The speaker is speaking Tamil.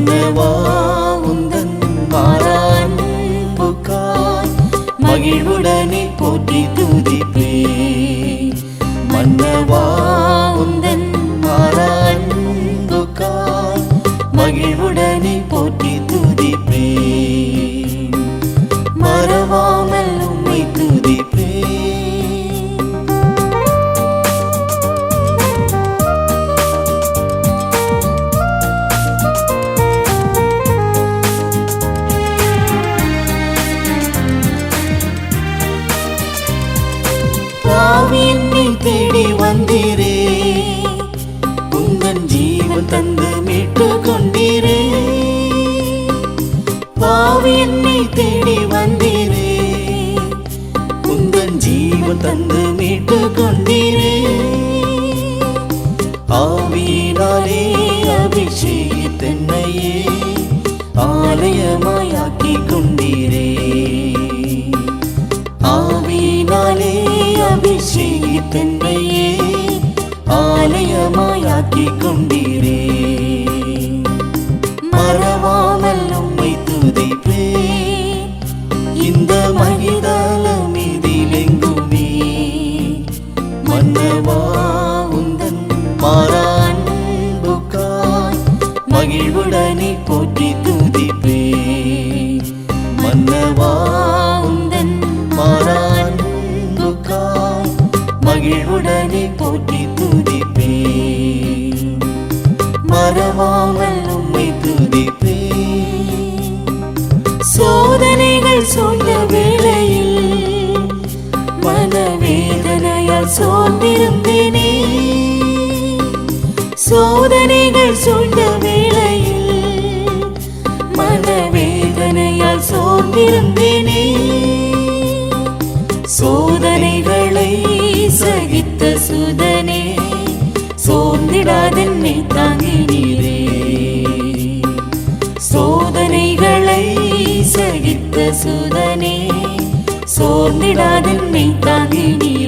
மன்னவா உந்தன் மாறா அன்புக்காய் மகிழ்வுடனே போற்றி துதிப்பே. மன்னவா உந்தன் மாறா அன்புக்காய் மகிழ்வுடனே போற்றி துதிப்பே. மறவாமல் உம்மை துதிப்பே. பாவி என்னை தேடி வந்தீரே, உந்தன் ஜீவன் தந்து மீட்டு கொண்டீரே. பாவி என்னை தேடி வந்தீரே, உந்தன் ஜீவன் தந்து மீட்டு கொண்டீரே. ஆவியினாலே அபிஷேகித்தென்னையே ஆலயமாயாக்கி கொண்டீரே. ஆவியினாலே அபிஷேகித்தென்னையே ஆலயமாயாக்கி கொண்டீரே. மறவாமல் உம்மை துதிப்பே. இந்த மகிதலம் இதிலெங்குமே மன்னவா உந்தன் மாறா அன்புக்காய் மகிழ்வுடனே போற்றி துதிப்பே. மன்னவா உந்தன் மாறா அன்புக்காய் மகிழ்வுடனே போற்றி துதிப்பே. மறவாமல் உம்மை துதிப்பே. சோதனைகள் சூழ்ந்த வேளையில் மனவேதனையால் சோர்ந்திருந்தேனே. சோதனைகள் சூழ்ந்த வேளையில் மனவேதனையால் சோர்ந்திருந்தேனே. சோதனைகளை சகித்த சுதனே சோர்ந்திடாதென்னை தாங்கினீரே. சோதனைகளை சகித்த சுதனே சோர்ந்திடாதென்னை தாங்கினீரே.